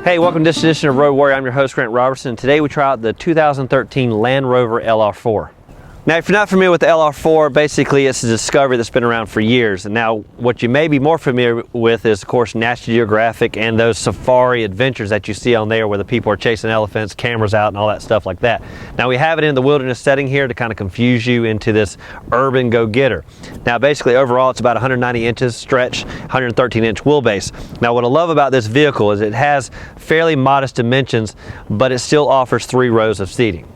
Hey, welcome to this edition of Road Warrior. I'm your host, Grant Roberson. Today we try out the 2013 Land Rover LR4. Now, if you're not familiar with the LR4, basically it's a discovery that's been around for years. And now what you may be more familiar with is, of course, National Geographic and those safari adventures that you see on there where the people are chasing elephants, cameras out, and all that stuff like that. Now, we have it in the wilderness setting here to kind of confuse you into this urban go-getter. Now, basically, overall, it's about 190 inches stretch, 113-inch wheelbase. Now, what I love about this vehicle is it has fairly modest dimensions, but it still offers 3 rows of seating.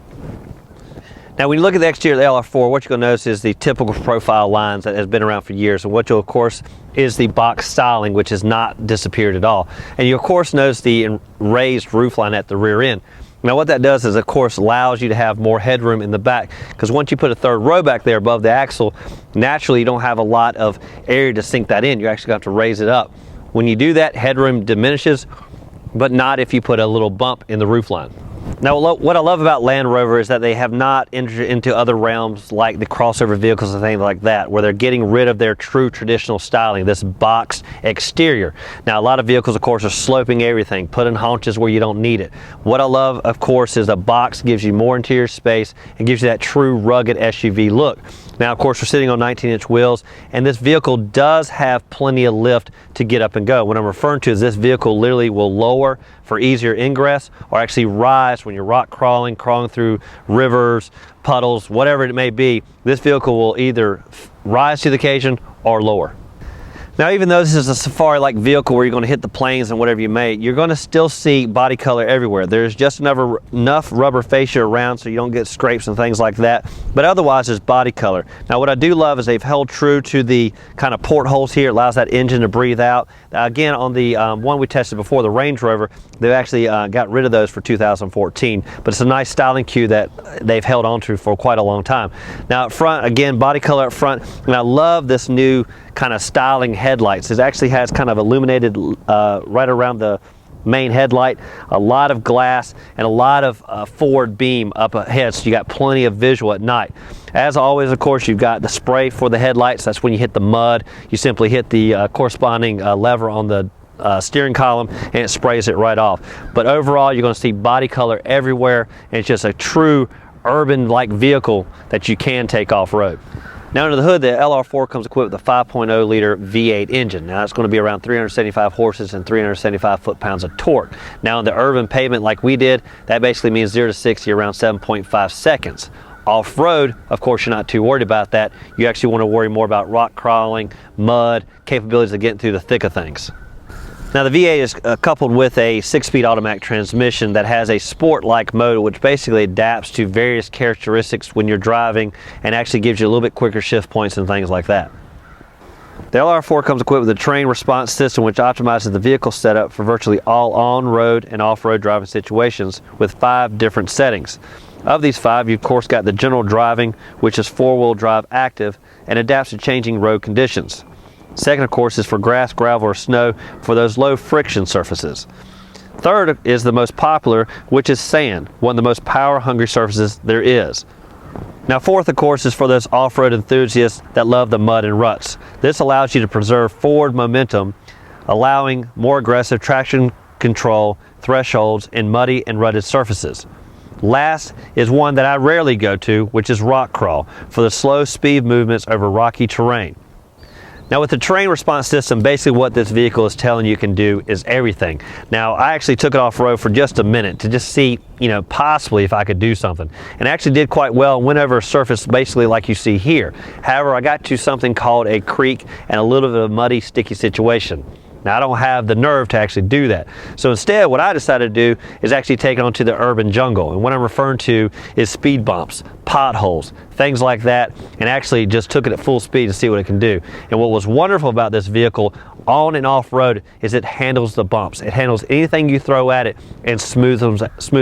Now, when you look at the exterior of the LR4, what you're going to notice is the typical profile lines that has been around for years. And what you'll, of course, is the box styling, which has not disappeared at all. And you, of course, notice the raised roofline at the rear end. Now, what that does is, of course, allows you to have more headroom in the back, because once you put a third row back there above the axle, naturally you don't have a lot of area to sink that in. You actually have to raise it up. When you do that, headroom diminishes, but not if you put a little bump in the roofline. Now, what I love about Land Rover is that they have not entered into other realms like the crossover vehicles and things like that, where they're getting rid of their true traditional styling, this box exterior. Now, a lot of vehicles, of course, are sloping everything, putting haunches where you don't need it. What I love, of course, is a box gives you more interior space and gives you that true rugged SUV look. Now, of course, we're sitting on 19-inch wheels, and this vehicle does have plenty of lift to get up and go. What I'm referring to is this vehicle literally will lower for easier ingress, or actually rise when you're rock crawling through rivers, puddles, whatever it may be. This vehicle will either rise to the occasion or lower. Now, even though this is a safari-like vehicle where you're going to hit the plains and whatever you may, you're going to still see body color everywhere. There's just enough rubber fascia around so you don't get scrapes and things like that, but otherwise there's body color. Now, what I do love is they've held true to the kind of portholes here. It allows that engine to breathe out. Again, on the one we tested before, the Range Rover, they've actually got rid of those for 2014, but it's a nice styling cue that they've held on to for quite a long time. Now, up front, again, body color up front, and I love this new kind of styling headlights. It actually has kind of illuminated right around the main headlight, a lot of glass, and a lot of forward beam up ahead, so you got plenty of visual at night. As always, of course, you've got the spray for the headlights. That's when you hit the mud, you simply hit the corresponding lever on the steering column and it sprays it right off. But overall, you're going to see body color everywhere, and it's just a true urban-like vehicle that you can take off-road. Now, under the hood, the LR4 comes equipped with a 5.0 liter V8 engine. Now, it's going to be around 375 horses and 375 foot-pounds of torque. Now, on the urban pavement like we did, that basically means 0 to 60 around 7.5 seconds. Off-road, of course, you're not too worried about that. You actually want to worry more about rock crawling, mud, capabilities of getting through the thick of things. Now, the V8 is coupled with a 6-speed automatic transmission that has a sport-like motor, which basically adapts to various characteristics when you're driving and actually gives you a little bit quicker shift points and things like that. The LR4 comes equipped with a terrain response system which optimizes the vehicle setup for virtually all on-road and off-road driving situations with 5 different settings. Of these 5, you've of course got the general driving, which is 4-wheel drive active and adapts to changing road conditions. Second, of course, is for grass, gravel, or snow for those low friction surfaces. Third is the most popular, which is sand, one of the most power-hungry surfaces there is. Now, fourth, of course, is for those off-road enthusiasts that love the mud and ruts. This allows you to preserve forward momentum, allowing more aggressive traction control thresholds in muddy and rutted surfaces. Last is one that I rarely go to, which is rock crawl, for the slow speed movements over rocky terrain. Now, with the terrain response system, basically what this vehicle is telling you can do is everything. Now, I actually took it off-road for just a minute to just see, possibly if I could do something. And I actually did quite well, went over a surface basically like you see here. However, I got to something called a creek and a little bit of a muddy, sticky situation. Now, I don't have the nerve to actually do that. So instead, what I decided to do is actually take it onto the urban jungle. And what I'm referring to is speed bumps, potholes, things like that, and actually just took it at full speed to see what it can do. And what was wonderful about this vehicle on and off road is it handles the bumps. It handles anything you throw at it and smooths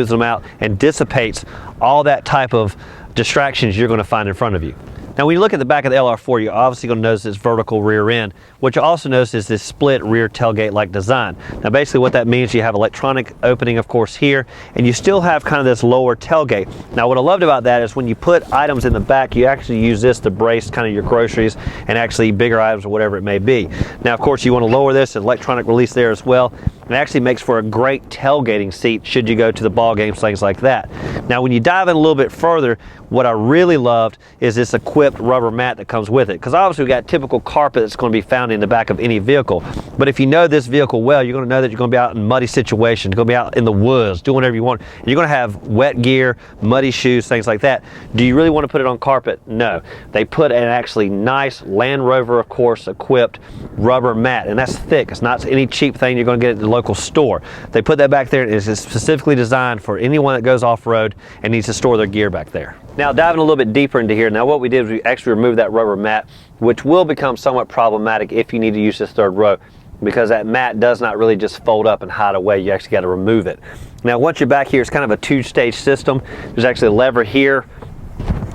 them out and dissipates all that type of distractions you're going to find in front of you. Now, when you look at the back of the LR4, you're obviously going to notice this vertical rear end. What you also notice is this split rear tailgate-like design. Now, basically what that means, you have electronic opening, of course, here, and you still have kind of this lower tailgate. Now, what I loved about that is when you put items in the back, you actually use this to brace kind of your groceries and actually bigger items or whatever it may be. Now, of course, you want to lower this, electronic release there as well. It actually makes for a great tailgating seat should you go to the ball games, things like that. Now when you dive in a little bit further, what I really loved is this equipped rubber mat that comes with it, because obviously we got typical carpet that's going to be found in the back of any vehicle. But if you know this vehicle well, you're going to know that you're going to be out in muddy situations, you're going to be out in the woods, doing whatever you want. And you're going to have wet gear, muddy shoes, things like that. Do you really want to put it on carpet? No. They put an actually nice Land Rover, of course, equipped rubber mat, and that's thick. It's not any cheap thing you're going to get at the local store. They put that back there, and it's specifically designed for anyone that goes off-road and needs to store their gear back there. Now diving a little bit deeper into here, now what we did was we actually removed that rubber mat, which will become somewhat problematic if you need to use this third row, because that mat does not really just fold up and hide away. You actually got to remove it. Now once you're back here, it's kind of a two-stage system. There's actually a lever here,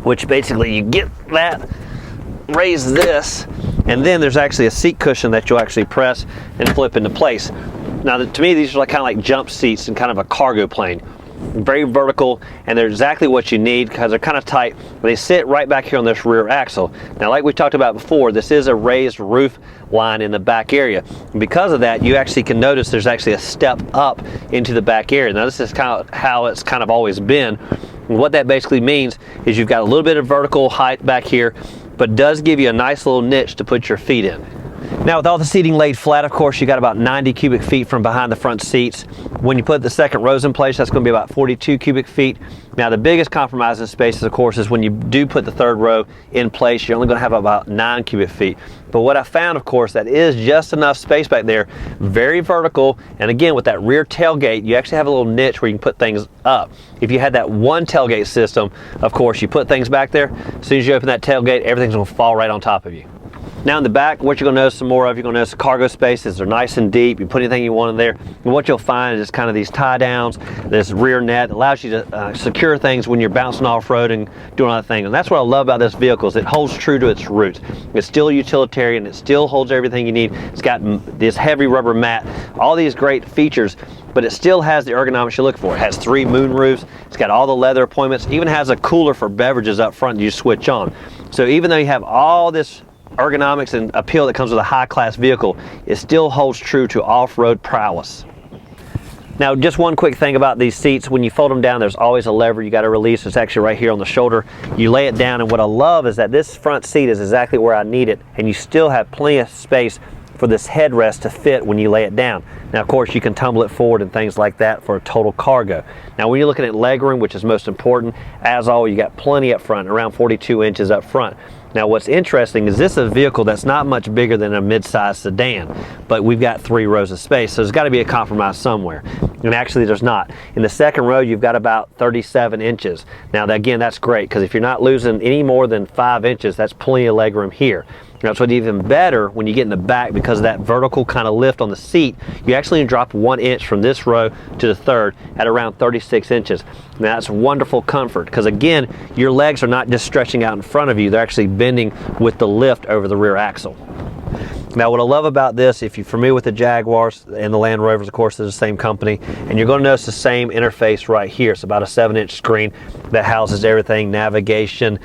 which basically you get that, raise this, and then there's actually a seat cushion that you'll actually press and flip into place. Now to me, these are like kind of like jump seats in kind of a cargo plane. Very vertical, and they're exactly what you need because they're kind of tight, but they sit right back here on this rear axle. Now like we talked about before, this is a raised roof line in the back area. And because of that, you actually can notice there's actually a step up into the back area. Now this is kind of how it's kind of always been. And what that basically means is you've got a little bit of vertical height back here, but does give you a nice little niche to put your feet in. Now with all the seating laid flat, of course, you got about 90 cubic feet from behind the front seats. When you put the second rows in place, that's going to be about 42 cubic feet. Now the biggest compromise in spaces, of course, is when you do put the third row in place, you're only going to have about 9 cubic feet. But what I found, of course, that is just enough space back there, very vertical, and again, with that rear tailgate, you actually have a little niche where you can put things up. If you had that one tailgate system, of course, you put things back there, as soon as you open that tailgate, everything's going to fall right on top of you. Now in the back, what you're going to notice some more of, you're going to notice the cargo spaces. They're nice and deep. You put anything you want in there. And what you'll find is kind of these tie downs, this rear net allows you to secure things when you're bouncing off-road and doing other things. And that's what I love about this vehicle, is it holds true to its roots. It's still utilitarian. It still holds everything you need. It's got this heavy rubber mat, all these great features, but it still has the ergonomics you look for. It has 3 moon roofs. It's got all the leather appointments. Even has a cooler for beverages up front you switch on. So even though you have all this ergonomics and appeal that comes with a high-class vehicle, it still holds true to off-road prowess. Now just one quick thing about these seats, when you fold them down, there's always a lever you got to release. It's actually right here on the shoulder. You lay it down, and what I love is that this front seat is exactly where I need it, and you still have plenty of space for this headrest to fit when you lay it down. Now of course you can tumble it forward and things like that for a total cargo. Now when you're looking at legroom, which is most important, as always, you got plenty up front, around 42 inches up front. Now what's interesting is this is a vehicle that's not much bigger than a mid-size sedan, but we've got 3 rows of space, so there's got to be a compromise somewhere. And actually there's not. In the second row you've got about 37 inches. Now again, that's great, because if you're not losing any more than 5 inches, that's plenty of legroom here. That's what's even better when you get in the back, because of that vertical kind of lift on the seat, you actually drop 1 inch from this row to the third at around 36 inches. Now that's wonderful comfort, because again, your legs are not just stretching out in front of you, they're actually bending with the lift over the rear axle. Now what I love about this, if you're familiar with the Jaguars and the Land Rovers, of course they're the same company, and you're going to notice the same interface right here. It's about a 7-inch screen that houses everything, navigation,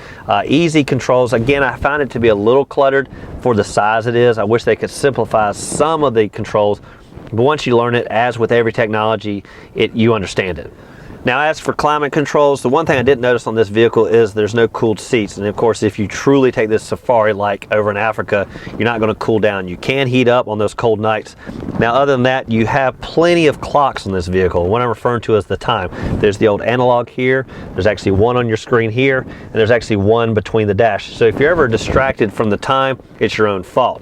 easy controls. Again, I find it to be a little cluttered for the size it is. I wish they could simplify some of the controls, but once you learn it, as with every technology, you understand it. Now as for climate controls, the one thing I didn't notice on this vehicle is there's no cooled seats. And of course, if you truly take this safari like over in Africa, you're not going to cool down. You can heat up on those cold nights. Now other than that, you have plenty of clocks on this vehicle. What I'm referring to is the time. There's the old analog here, there's actually one on your screen here, and there's actually one between the dash. So if you're ever distracted from the time, it's your own fault.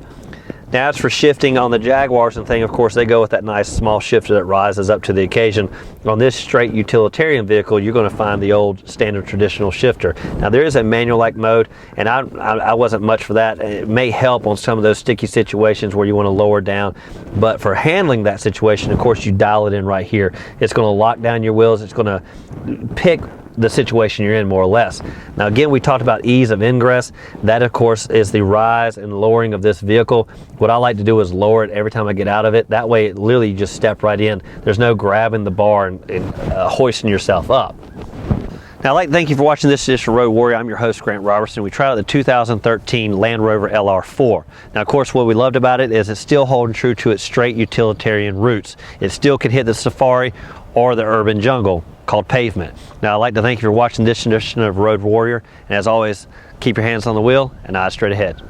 Now as for shifting on the Jaguars and thing, of course they go with that nice small shifter that rises up to the occasion. On this straight utilitarian vehicle, you're going to find the old standard traditional shifter. Now there is a manual-like mode, and I wasn't much for that. It may help on some of those sticky situations where you want to lower down, but for handling that situation, of course you dial it in right here. It's going to lock down your wheels. It's going to pick the situation you're in, more or less. Now again, we talked about ease of ingress. That of course is the rise and lowering of this vehicle. What I like to do is lower it every time I get out of it. That way, literally, you just step right in. There's no grabbing the bar and hoisting yourself up. Now, I'd like to thank you for watching this edition of Road Warrior. I'm your host, Grant Roberson. We tried out the 2013 Land Rover LR4. Now, of course, what we loved about it is it's still holding true to its straight utilitarian roots. It still can hit the safari or the urban jungle called pavement. Now, I'd like to thank you for watching this edition of Road Warrior. And as always, keep your hands on the wheel and eyes straight ahead.